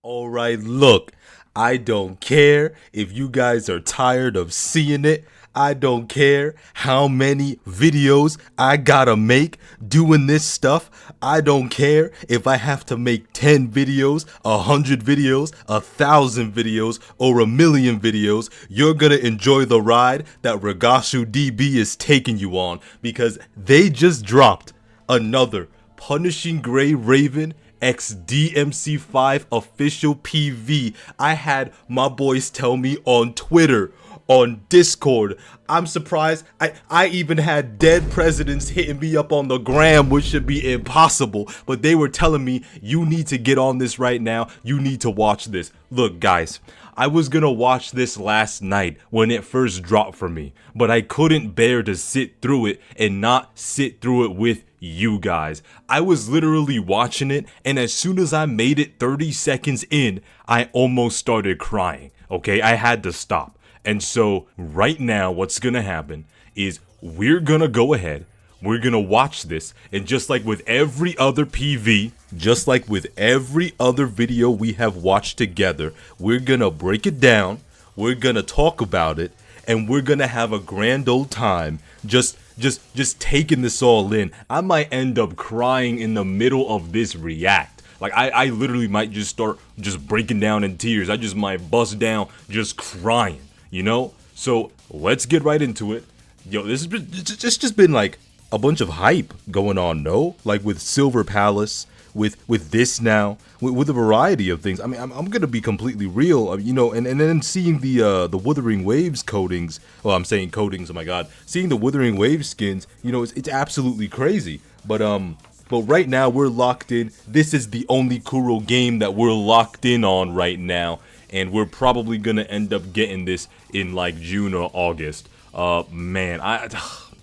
Alright, look, I don't care if you guys are tired of seeing it. I don't care how many videos I gotta make doing this stuff. I don't care if I have to make 10 videos, 100 videos, 1,000 videos, or 1,000,000 videos. You're gonna enjoy the ride that Regashu DB is taking you on because they just dropped another Punishing Gray Raven X DMC5 official PV. I had my boys tell me on Twitter, on Discord. I'm surprised. I even had dead presidents hitting me up on the gram, which should be impossible. But they were telling me, you need to get on this right now. You need to watch this. Look, guys, I was gonna watch this last night when it first dropped for me, but I couldn't bear to sit through it and not sit through it with you guys. I was literally watching it, and as soon as I made it 30 seconds in, I almost started crying. Okay, I had to stop. And so right now what's gonna happen is we're gonna go ahead, we're gonna watch this, and just like with every other PV, just like with every other video we have watched together, we're gonna break it down, we're gonna talk about it, and we're gonna have a grand old time just taking this all in. I might end up crying in the middle of this react. Like, I literally might just start just breaking down in tears. I just might bust down just crying, you know? So, let's get right into it. Yo, this has just been like a bunch of hype going on, no? Like with Silver Palace, with this now, with a variety of things. I mean, I'm gonna be completely real, you know, and then seeing the Wuthering Waves coatings. Well, I'm saying coatings. Oh my God, seeing the Wuthering Waves skins, you know, it's absolutely crazy. But right now we're locked in. This is the only Kuro game that we're locked in on right now, and we're probably gonna end up getting this in like June or August. Man,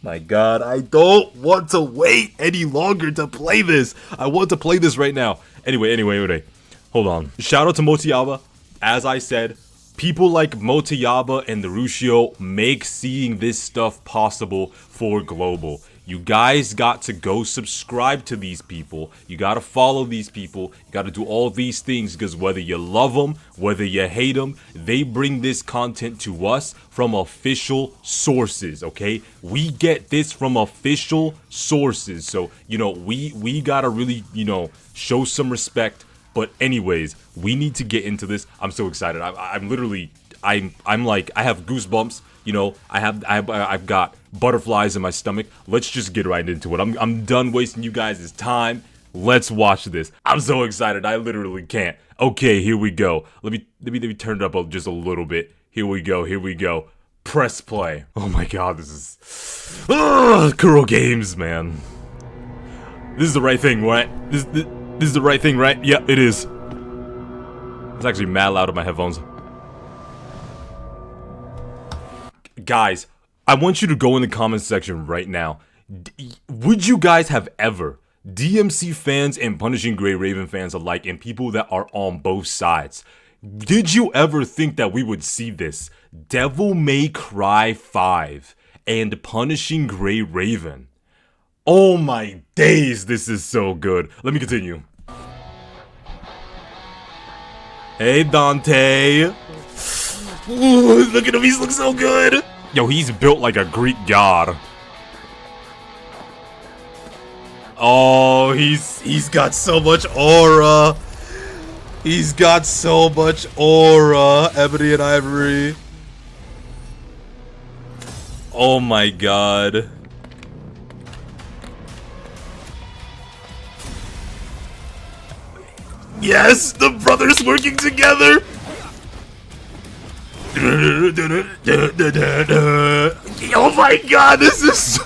my God, I don't want to wait any longer to play this. I want to play this right now. Anyway, hold on. Shout out to Motayaba. As I said, people like Motayaba and the Rushio make seeing this stuff possible for Global. You guys got to go subscribe to these people. You got to follow these people. You got to do all these things because whether you love them, whether you hate them, they bring this content to us from official sources, okay? We get this from official sources. So, you know, we got to really, you know, show some respect. But anyways, we need to get into this. I'm so excited. I'm like, I have goosebumps. You know, I've got butterflies in my stomach. Let's just get right into it. I'm done wasting you guys' time. Let's watch this. I'm so excited. I literally can't. Okay, here we go. Let me turn it up just a little bit. Here we go. Press play. Oh my God, this is Kuro Games, man. This is the right thing, right? This is the right thing, right? Yeah, it is. It's actually mad loud in my headphones. Guys, I want you to go in the comment section right now. Would you guys have ever, DMC fans and Punishing Gray Raven fans alike, and people that are on both sides, did you ever think that we would see this? Devil May Cry 5 and Punishing Gray Raven. Oh my days, this is so good. Let me continue. Hey, Dante. Ooh, look at him, he looks so good. Yo, he's built like a Greek god. Oh, he's got so much aura. He's got so much aura. Ebony and Ivory. Oh my God. Yes, the brothers working together. Oh my God, this is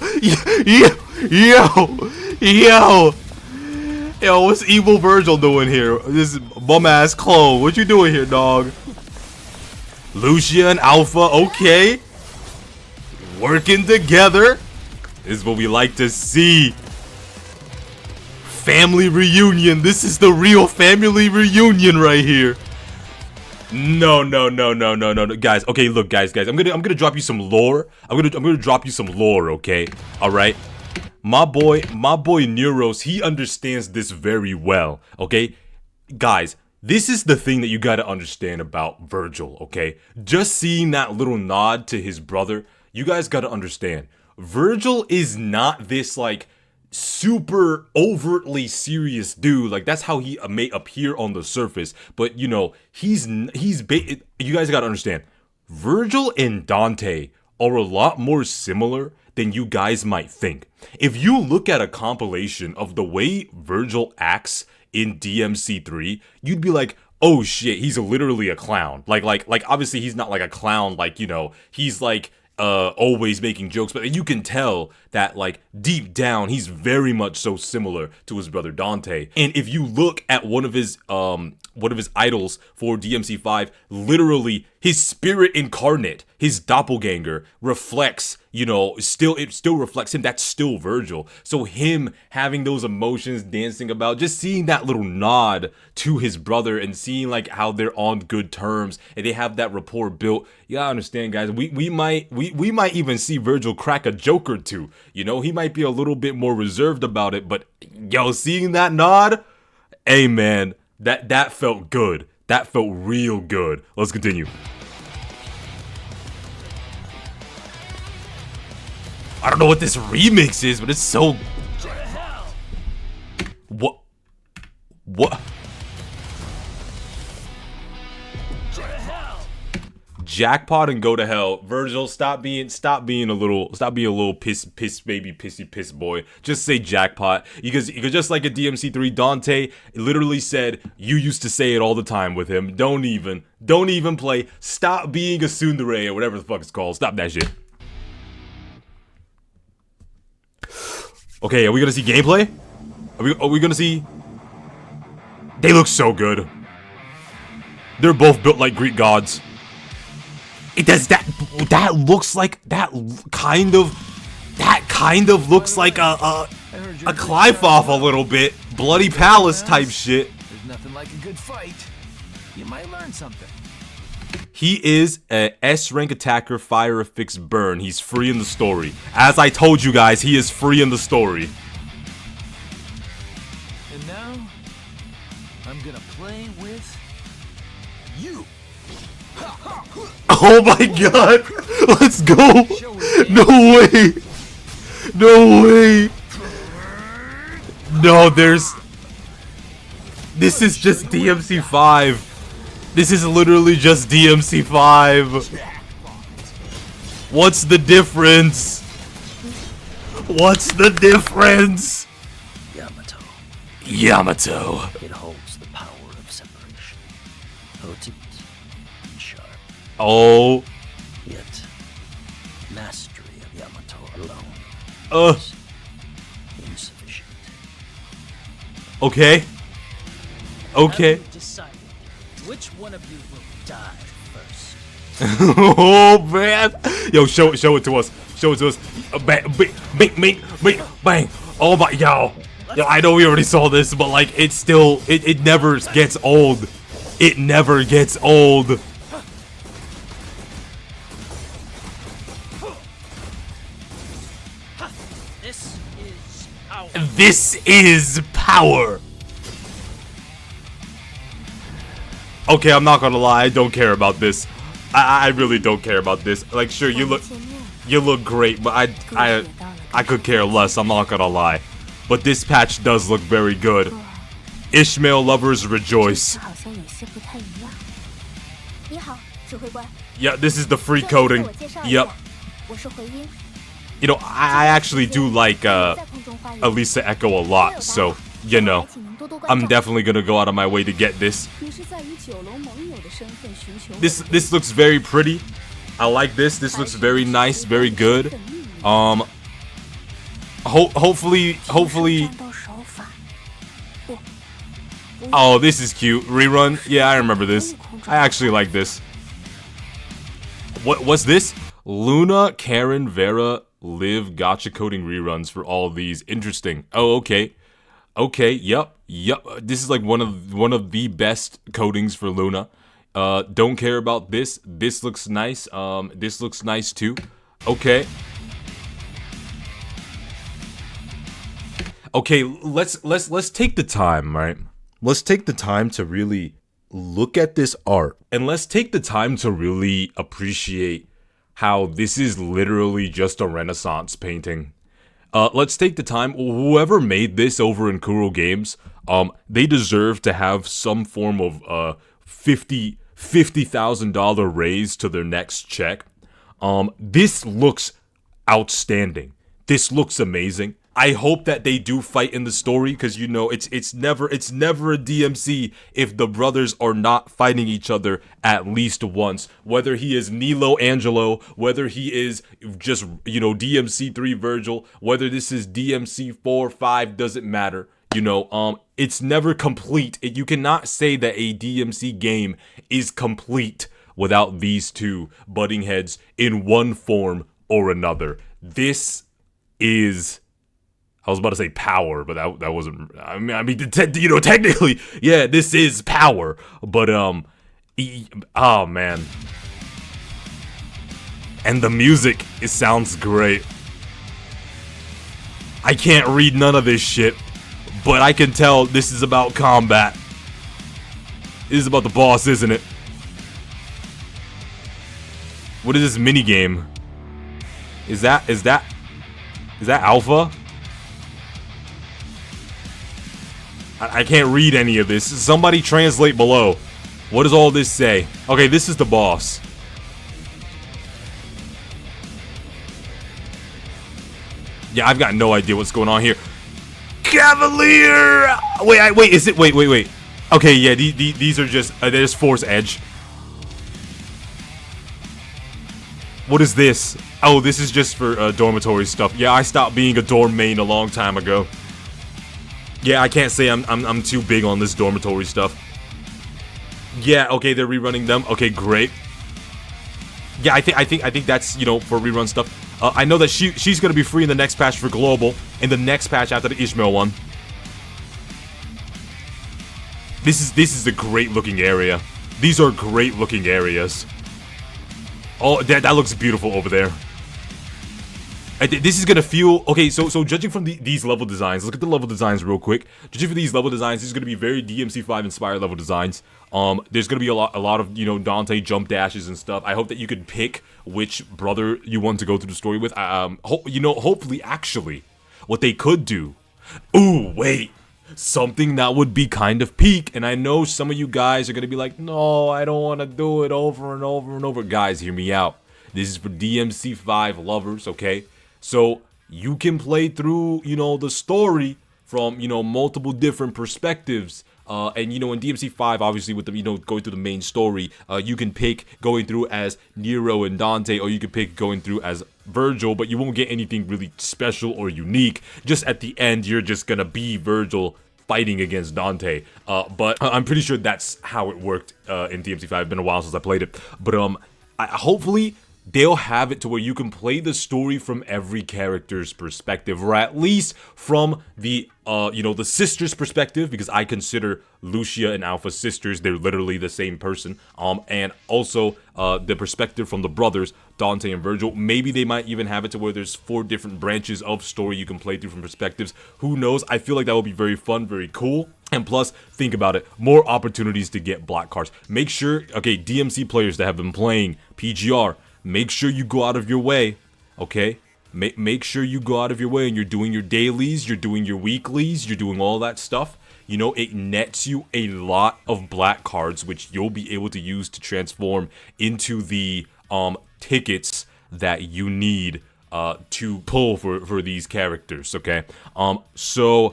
yo, what's Evil Virgil doing here? This bum ass clone. What you doing here, dog? Lucia and Alpha, okay, working together. This is what we like to see. Family reunion. This is the real family reunion right here. No, guys. Okay, look, guys. I'm gonna drop you some lore. I'm gonna drop you some lore. Okay, all right. My boy Neuros, he understands this very well. Okay, guys, This is the thing that you gotta understand about Virgil, okay? Just seeing that little nod to his brother, you guys gotta understand. Virgil is not this, like, super overtly serious dude. Like, that's how he may appear on the surface. But, you know, you guys gotta understand. Virgil and Dante are a lot more similar than you guys might think. If you look at a compilation of the way Virgil acts in DMC3, you'd be like, oh shit, he's literally a clown. Like obviously he's not like a clown, like, you know, he's like always making jokes, but you can tell that, like, deep down he's very much so similar to his brother Dante. And if you look at one of his idols for DMC5, literally his spirit incarnate, his doppelganger, reflects, you know, it still reflects him. That's still Virgil. So him having those emotions, dancing about, just seeing that little nod to his brother and seeing like how they're on good terms and they have that rapport built. You gotta understand, guys, we might even see Virgil crack a joke or two. You know, he might be a little bit more reserved about it, but yo, seeing that nod, hey man, that felt good. That felt real good. Let's continue. I don't know what this remix is, but it's so... What? Jackpot and go to hell. Virgil, stop being a little pissy boy. Just say jackpot. Because just like a DMC3, Dante literally said you used to say it all the time with him. Don't even play. Stop being a tsundere or whatever the fuck it's called. Stop that shit. Okay, are we gonna see gameplay? Are we gonna see? They look so good. They're both built like Greek gods. It does that. That looks like that kind of looks like a Clive-off a little bit, Bloody Palace type shit. There's nothing like a good fight. You might learn something. He is a S-rank attacker, fire, affix, burn. He's free in the story. As I told you guys, he is free in the story. And now, I'm gonna play with you. Oh my god! Let's go! No way! No way! No, this is just DMC5. This is literally just DMC5. What's the difference? What's the difference? Yamato. It holds the power of separation. Potent and sharp. Oh. Yet, mastery of Yamato alone is insufficient. Okay. Okay. Decided which one of you will die first. Oh man! Yo, show it to us. Show it to us. Bang, bang. Oh my, yo, I know we already saw this, but like, it's still, it never gets old. It never gets old. This is power. Okay, I'm not gonna lie, I don't care about this. I really don't care about this. Like, sure, you look great, but I could care less, I'm not gonna lie. But this patch does look very good. Ishmael lovers rejoice. Yeah, this is the free coding. Yep. You know, I actually do like Elisa Echo a lot, so, you know, I'm definitely gonna go out of my way to get this. This looks very pretty. I like this. This looks very nice, very good. Hopefully. Oh, this is cute. Rerun. Yeah, I remember this. I actually like this. What's this? Luna, Karen, Vera, Liv, gotcha coding reruns for all of these. Interesting. Oh, okay. Okay, yep. This is like one of the best codings for Luna. Don't care about this. This looks nice. This looks nice too. Okay. Okay, let's take the time, right? Let's take the time to really look at this art. And let's take the time to really appreciate how this is literally just a Renaissance painting. Let's take the time. Whoever made this over in Kuro Games, they deserve to have some form of $50,000 raise to their next check. This looks outstanding. This looks amazing. I hope that they do fight in the story, because you know it's never a DMC if the brothers are not fighting each other at least once. Whether he is Nilo Angelo, whether he is just DMC3 Virgil, whether this is DMC4, 5, doesn't matter. It's never complete. You cannot say that a DMC game is complete without these two butting heads in one form or another. This is, I was about to say power, but that wasn't. I mean, technically, yeah, this is power. But oh man, and the music, it sounds great. I can't read none of this shit, but I can tell this is about combat. This is about the boss, isn't it? What is this mini game? Is that alpha? I can't read any of this. Somebody translate below. What does all this say? Okay, this is the boss. Yeah, I've got no idea what's going on here. Cavalier! Wait, is it? Wait. Okay, yeah, these are just, there's Force Edge. What is this? Oh, this is just for dormitory stuff. Yeah, I stopped being a dorm main a long time ago. Yeah, I can't say I'm too big on this dormitory stuff. Yeah, okay, they're rerunning them. Okay, great. Yeah, I think that's, for rerun stuff. I know that she's gonna be free in the next patch for global, in the next patch after the Ishmael one. This is a great looking area. These are great looking areas. Oh, that looks beautiful over there. This is gonna feel okay. So judging from these level designs, look at the level designs real quick. Judging from these level designs, this is gonna be very DMC5 inspired level designs. There's gonna be a lot of Dante jump dashes and stuff. I hope that you could pick which brother you want to go through the story with. Hopefully, actually, what they could do. Ooh, wait. Something that would be kind of peak, and I know some of you guys are gonna be like, no, I don't want to do it over and over and over. Guys, hear me out. This is for DMC5 lovers, okay? So you can play through, the story from, multiple different perspectives. And in DMC5, obviously with the going through the main story, you can pick going through as Nero and Dante, or you can pick going through as Virgil, but you won't get anything really special or unique. Just at the end, you're just gonna be Virgil fighting against Dante. But I'm pretty sure that's how it worked in DMC5. It's been a while since I played it, but hopefully they'll have it to where you can play the story from every character's perspective, or at least from the the sisters' perspective, because I consider Lucia and Alpha sisters. They're literally the same person. And also the perspective from the brothers, Dante and Virgil. Maybe they might even have it to where there's 4 different branches of story you can play through from perspectives. Who knows? I feel like that would be very fun, very cool. And plus, think about it, more opportunities to get black cards. Make sure, okay, DMC players that have been playing PGR, make sure you go out of your way, okay? Make sure you go out of your way and you're doing your dailies, you're doing your weeklies, you're doing all that stuff. It nets you a lot of black cards, which you'll be able to use to transform into the tickets that you need to pull for these characters, okay? So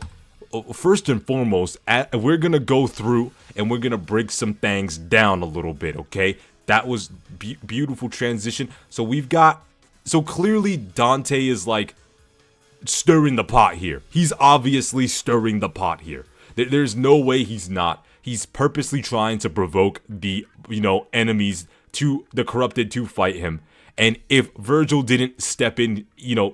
first and foremost, we're gonna go through and we're gonna break some things down a little bit, okay? That was beautiful transition. So clearly Dante is like stirring the pot here. He's obviously stirring the pot here. There's no way he's not. He's purposely trying to provoke the, enemies to the corrupted to fight him. And if Virgil didn't step in,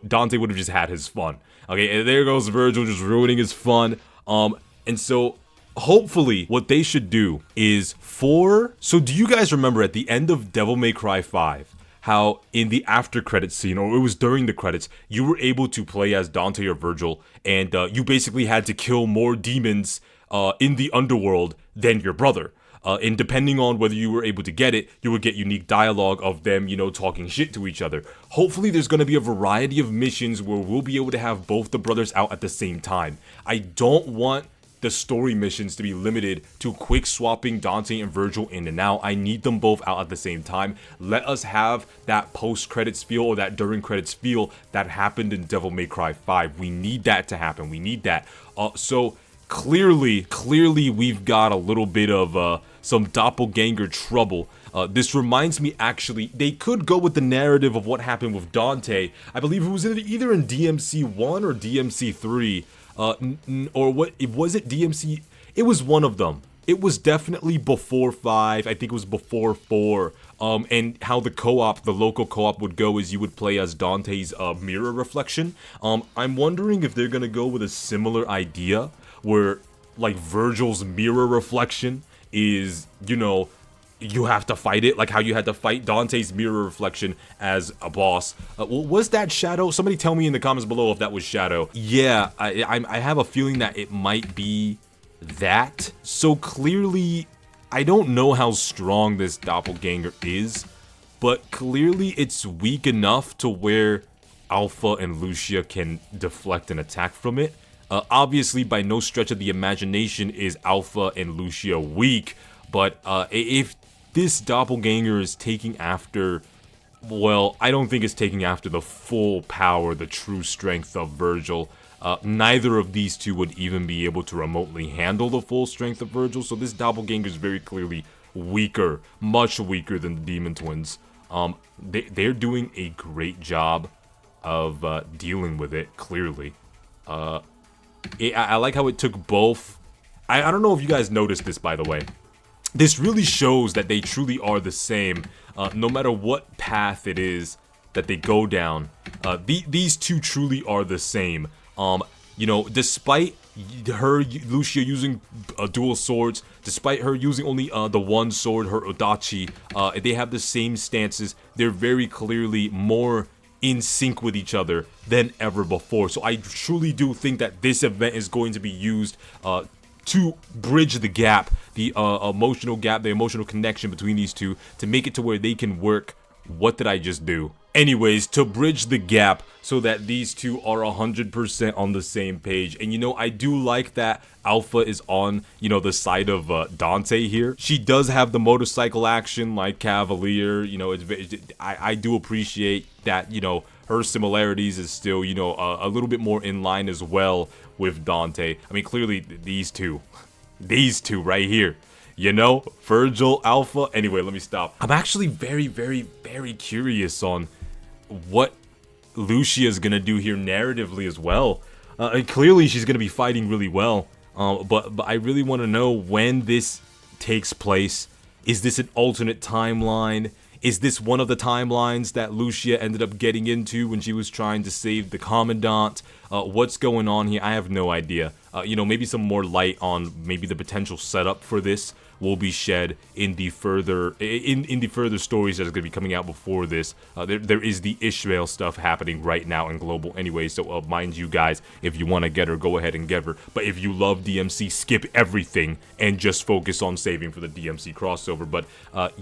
Dante would have just had his fun. Okay, and there goes Virgil just ruining his fun. And so hopefully what they should do is so do you guys remember at the end of Devil May Cry 5 how in the after credits scene, or it was during the credits, you were able to play as Dante or Virgil, and you basically had to kill more demons in the underworld than your brother. And depending on whether you were able to get it, you would get unique dialogue of them, you know, talking shit to each other. Hopefully there's going to be a variety of missions where we'll be able to have both the brothers out at the same time. I don't want the story missions to be limited to quick swapping Dante and Virgil in and out. I need them both out at the same time. Let us have that post-credits feel or that during credits feel that happened in Devil May Cry 5. We need that to happen. We need that. So clearly we've got a little bit of some doppelganger trouble. This reminds me, actually, they could go with the narrative of what happened with Dante. I believe it was either in DMC 1 or DMC 3. Or what, was it DMC? It was one of them. It was definitely before 5. I think it was before 4. And how the co-op, the local co-op would go is you would play as Dante's mirror reflection. I'm wondering if they're gonna go with a similar idea where, like, Virgil's mirror reflection is, you know, you have to fight it, like how you had to fight Dante's mirror reflection as a boss. Well, was that Shadow? Somebody tell me in the comments below if that was Shadow. Yeah, I have a feeling that it might be that. So clearly, I don't know how strong this doppelganger is, but clearly it's weak enough to where Alpha and Lucia can deflect an attack from it. Obviously, by no stretch of the imagination is Alpha and Lucia weak, but if this doppelganger is taking after, well, I don't think it's taking after the full power, the true strength of Virgil. Neither of these two would even be able to remotely handle the full strength of Virgil, so this doppelganger is very clearly weaker, much weaker than the Demon Twins. They're doing a great job of dealing with it, clearly. I like how it took both. I don't know if you guys noticed this, by the way. This really shows that they truly are the same, no matter what path it is that they go down. These two truly are the same. You know, despite her, Lucia, using dual swords, despite her using only the one sword, her Odachi, they have the same stances. They're very clearly more in sync with each other than ever before. So I truly do think that this event is going to be used to bridge the gap, the emotional gap, the emotional connection between these two, to make it to where they can work. What did I just do? Anyways, to bridge the gap so that these two are 100% on the same page. And you know, I do like that Alpha is on, you know, the side of Dante here. She does have the motorcycle action like Cavalier, you know, I do appreciate that, you know, her similarities is still, you know, a little bit more in line as well with Dante. I mean, clearly these two right here, you know, Virgil, Alpha. Anyway, let me stop. I'm actually very, very, very curious on what Lucia's gonna do here narratively as well. Clearly she's gonna be fighting really well, but I really want to know when this takes place. Is this an alternate timeline? Is this one of the timelines that Lucia ended up getting into when she was trying to save the Commandant? What's going on here? I have no idea. You know, maybe some more light on maybe the potential setup for this will be shed in the further stories that are going to be coming out before this. There is the Ishmael stuff happening right now in Global anyway, so mind you guys, if you want to get her, go ahead and get her. But if you love DMC, skip everything and just focus on saving for the DMC crossover. But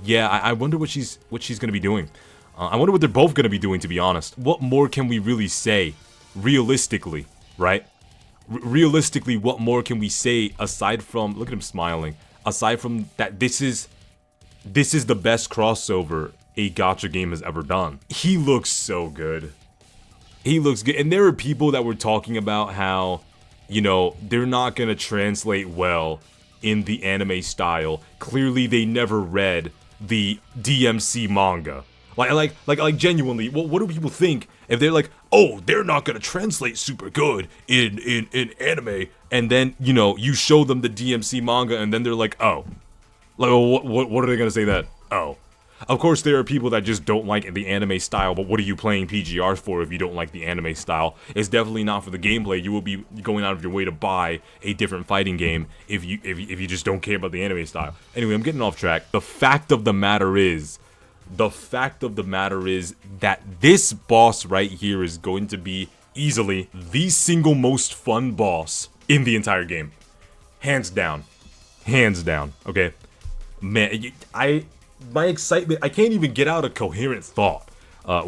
yeah, I wonder what she's going to be doing. I wonder what they're both going to be doing, to be honest. What more can we really say, realistically, right? Realistically, what more can we say aside from, look at him smiling, aside from that this is the best crossover a gacha game has ever done. He looks so good. He looks good. And there are people that were talking about how, you know, they're not going to translate well in the anime style. Clearly, they never read the DMC manga. Like genuinely, what do people think if they're like, oh, they're not gonna translate super good in anime, and then, you know, you show them the DMC manga, and then they're like, oh, like, what are they gonna say that? Oh, of course there are people that just don't like the anime style, but what are you playing PGRs for if you don't like the anime style? It's definitely not for the gameplay. You will be going out of your way to buy a different fighting game if you just don't care about the anime style. Anyway, I'm getting off track. The fact of the matter is that this boss right here is going to be easily the single most fun boss in the entire game. Hands down. Hands down, okay? Man, my excitement, I can't even get out a coherent thought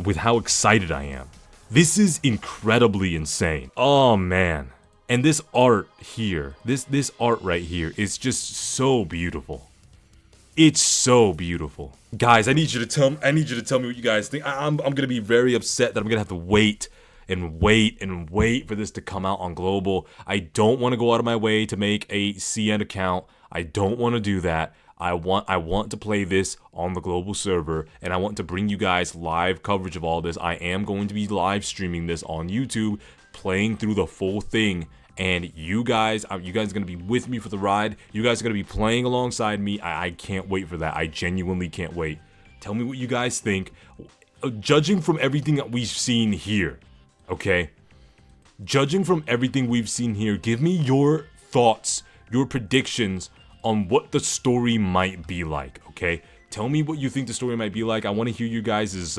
with how excited I am. This is incredibly insane. Oh man. And this art here, this art right here is just so beautiful. It's so beautiful. Guys, I need you to tell me what you guys think. I'm gonna be very upset that I'm gonna have to wait and wait and wait for this to come out on global. I don't want to go out of my way to make a CN account. I don't want to do that. I want to play this on the global server, and I want to bring you guys live coverage of all this. I am going to be live streaming this on YouTube, playing through the full thing, and you guys are gonna be with me for the ride. You guys are gonna be playing alongside me. I can't wait for that. I genuinely can't wait. Tell me what you guys think. Judging from everything that we've seen here, okay? Judging from everything we've seen here, give me your thoughts, your predictions on what the story might be like, okay? Tell me what you think the story might be like. I want to hear you guys'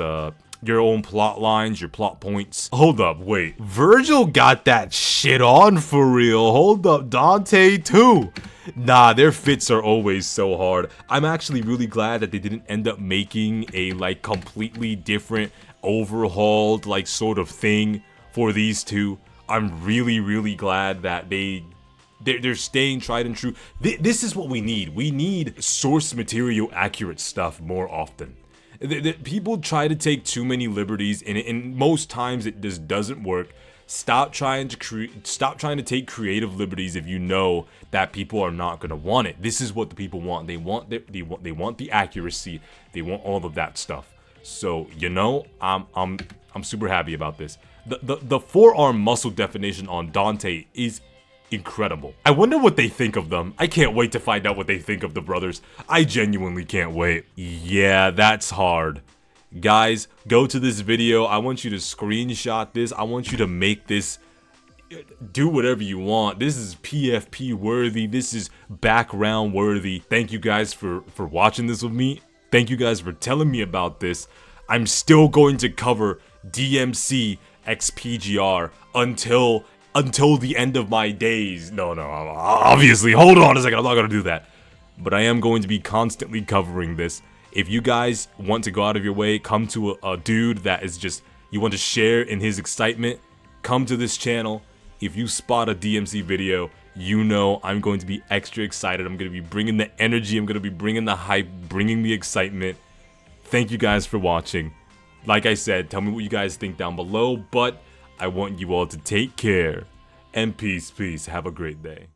your own plot lines, your plot points. Hold up, wait. Virgil got that shit on for real. Hold up, Dante too. Nah, their fits are always so hard. I'm actually really glad that they didn't end up making a like completely different, overhauled like sort of thing for these two. I'm really glad that they're staying tried and true. This is what we need. We need source material accurate stuff more often. People try to take too many liberties, and most times it just doesn't work. Stop trying to take creative liberties if you know that people are not gonna want it. This is what the people want. They want the accuracy. They want all of that stuff. So you know, I'm super happy about this. The forearm muscle definition on Dante is incredible. I wonder what they think of them. I can't wait to find out what they think of the brothers. I genuinely can't wait. Yeah, that's hard. Guys, go to this video. I want you to screenshot this. I want you to make this. Do whatever you want. This is PFP worthy. This is background worthy. Thank you guys for watching this with me. Thank you guys for telling me about this. I'm still going to cover DMC XPGR until the end of my days. No, obviously, hold on a second, I'm not gonna do that. But I am going to be constantly covering this. If you guys want to go out of your way, come to a dude that is just, you want to share in his excitement, come to this channel. If you spot a DMC video, you know I'm going to be extra excited. I'm going to be bringing the energy, I'm going to be bringing the hype, bringing the excitement. Thank you guys for watching. Like I said, tell me what you guys think down below, but I want you all to take care, and peace. Have a great day.